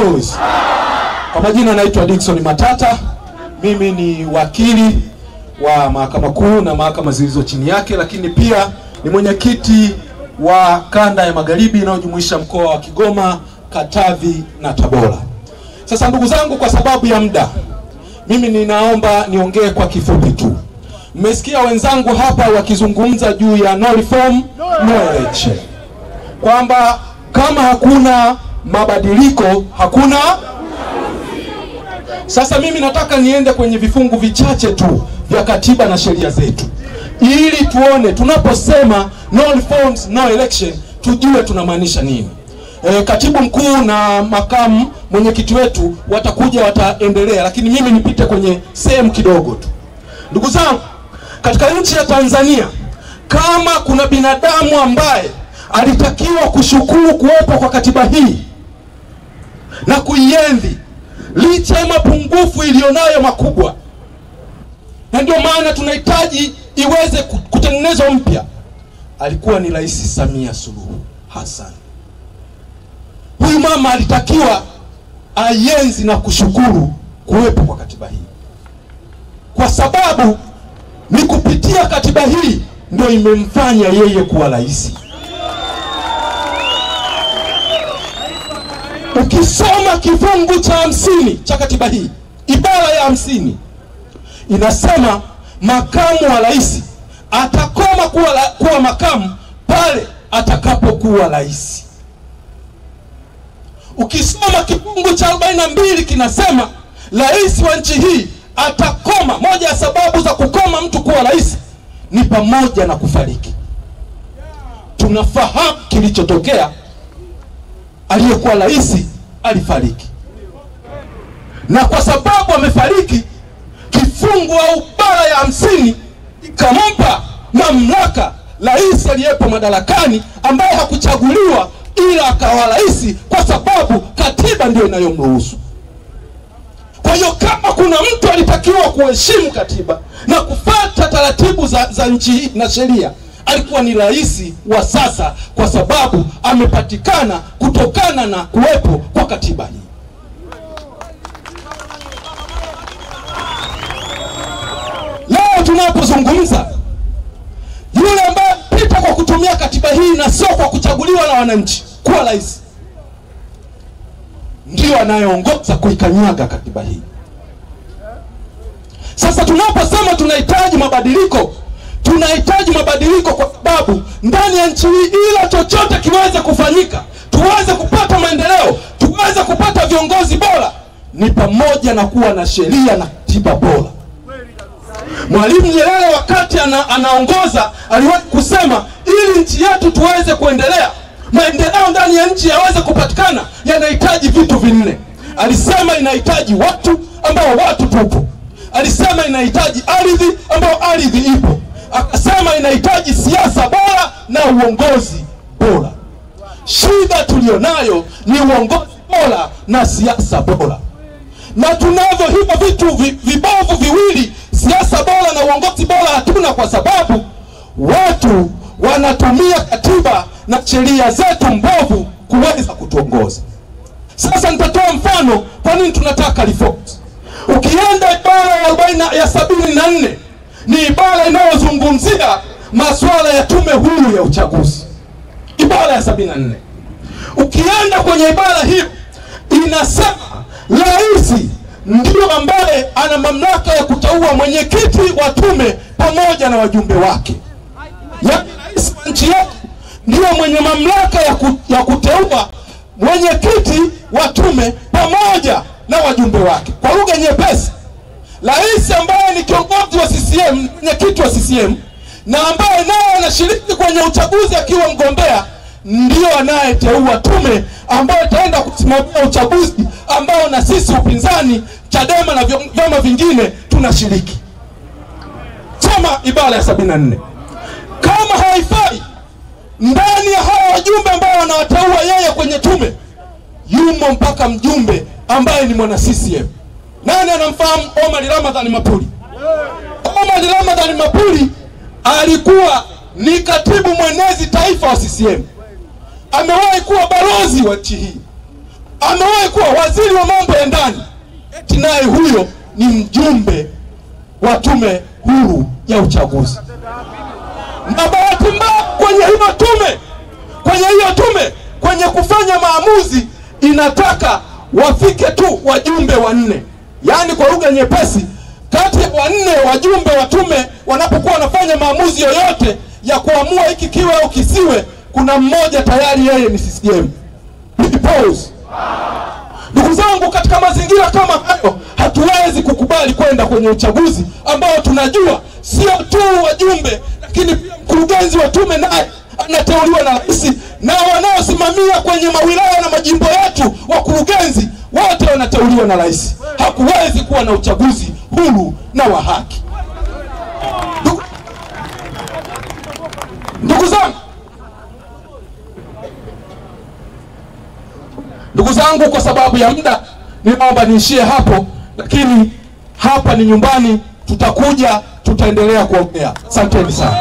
House. Kwa majina naitwa Dickson Matata. Mimi ni wakili wa Mahakama Kuu na mahakama zilizo chini yake, lakini pia ni mwenyekiti wa kanda ya Magharibi inayojumuisha mkoa wa Kigoma, Katavi na Tabora. Sasa ndugu zangu, kwa sababu ya muda, mimi ninaomba niongee kwa kifupi tu. Mmesikia wenzangu hapa wakizungumza juu ya no reform no election, kwamba kama hakuna mabadiliko hakuna. Sasa mimi nataka niende kwenye vifungu vichache tu vya katiba na sheria zetu, ili tuone tunaposema no reforms no election tujue tunamaanisha nini. Katibu mkuu na makamu mwenyekiti wetu watakuja, wataendelea, lakini mimi nipite kwenye sehemu kidogo tu. Ndugu zangu, katika nchi ya Tanzania, kama kuna binadamu ambaye alitakiwa kushukuru kuwepo kwa katiba hii na kuienzi licha ya mapungufu ilionayo makubwa, na ndio maana tunahitaji iweze kutengenezwa mpya, alikuwa ni Rais Samia Suluhu Hassan. Huyu mama alitakiwa aienzi na kushukuru kuwepo kwa katiba hii, kwa sababu ni kupitia katiba hii ndio imemfanya yeye kuwa rais. Ukisoma kifungu cha 50 cha katiba hii, ibara ya 50 inasema makamu wa rais atakoma kuwa makamu pale atakapokuwa rais. Ukisoma kifungu cha 42 kinasema rais wa nchi hii atakoma, moja ya sababu za kukoma mtu kuwa rais ni pamoja na kufariki. Tunafahamu kilichotokea, aliyekuwa rais alifariki, na kwa sababu amefariki, kifungu au ibara ya 50 ikampa mamlaka rais aliyepo madarakani ambaye hakuchaguliwa ila akawa rais kwa sababu katiba ndio inayomruhusu. Kwa hiyo kama kuna mtu alitakiwa kuheshimu katiba na kufuata taratibu za nchi na sheria, alikuwa ni rais wa sasa, kwa sababu amepatikana kutokana na kuwepo kwa katiba hii. Leo tunapozungumza, yule ambaye pita kwa kutumia katiba hii na sio kwa kuchaguliwa na wananchi kuwa rais, ndio anayeongoza kuikanyaga katiba hii. Sasa tunaposema tunahitaji mabadiliko, tunahitaji mabadiliko kwa sababu ndani ya nchi hii, ila chochote kiweze kufanyika, tuweze kupata maendeleo, tuweze kupata viongozi bora, ni pamoja na kuwa na sheria na katiba bora. Mwalimu Nyerere wakati anaongoza aliwahi kusema, ili nchi yetu tuweze kuendelea, maendeleo ndani ya nchi yaweze kupatikana, yanahitaji vitu vinne. Alisema inahitaji watu ambao watu tupo. Alisema inahitaji ardhi ambao ardhi ipo. Akasema inahitaji siasa bora na uongozi bora. Shida tulionayo ni uongozi bora na siasa bora. Na tunavyo hivyo vitu vibovu viwili, siasa bora na uongozi bora, hatuna, kwa sababu watu wanatumia katiba na sheria zetu mbovu kuweza kutuongoza. Sasa nitatoa mfano kwa nini tunataka reforms. Ukienda ibara ya 74 ni ibara inayozungumzia masuala ya tume huru ya uchaguzi. Ibara ya 74, ukienda kwenye ibara hiyo inasema rais ndio ambaye ana mamlaka ya kuteua mwenyekiti wa tume pamoja na wajumbe wake. Yaani rais wa nchi yetu ndio mwenye mamlaka ya kuteua mwenyekiti wa tume pamoja na wajumbe wake. Kwa lugha nyepesi, rais ambaye ni kiongozi wa CCM, mwenyekiti wa CCM, na ambaye naye anashiriki kwenye uchaguzi akiwa mgombea, ndio anayeteua tume ambayo itaenda kusimamia uchaguzi ambao na sisi upinzani, Chadema na vyama vingine tunashiriki. Soma ibara ya 74. Kama haifai, ndani ya hao wajumbe ambao wanawateua yeye kwenye tume, yumo mpaka mjumbe ambaye ni mwana CCM. Nani anamfahamu Omar Ramadhani Mapuri? Omar Ramadhani Mapuri alikuwa ni katibu mwenezi taifa wa CCM. Amewahi kuwa balozi wa nchi hii. amewahi kuwa waziri wa mambo ya ndani, eti naye huyo ni mjumbe wa tume huru ya uchaguzi. Na bahati mbaya kwenye hiyo tume kwenye kufanya maamuzi inataka wafike tu wajumbe 4. Yaani kwa lugha nyepesi, kati ya 4 wajumbe wa tume wanapokuwa wanafanya maamuzi yoyote ya kuamua hiki kiwe au kisiwe, kuna mmoja tayari yeye ni CCM. Pause. Ndugu zangu, katika mazingira kama hayo hatuwezi kukubali kwenda kwenye uchaguzi ambao tunajua sio tu wajumbe, lakini pia mkurugenzi wa tume naye anateuliwa na rais, na wanaosimamia kwenye mawilaya na majimbo yetu wakurugenzi wote wanateuliwa na rais. Hakuwezi kuwa na uchaguzi huru na wa haki. Ndugu zangu, kwa sababu ya muda ninaomba niishie hapo, lakini hapa ni nyumbani, tutakuja tutaendelea kuongea. Asanteni sana.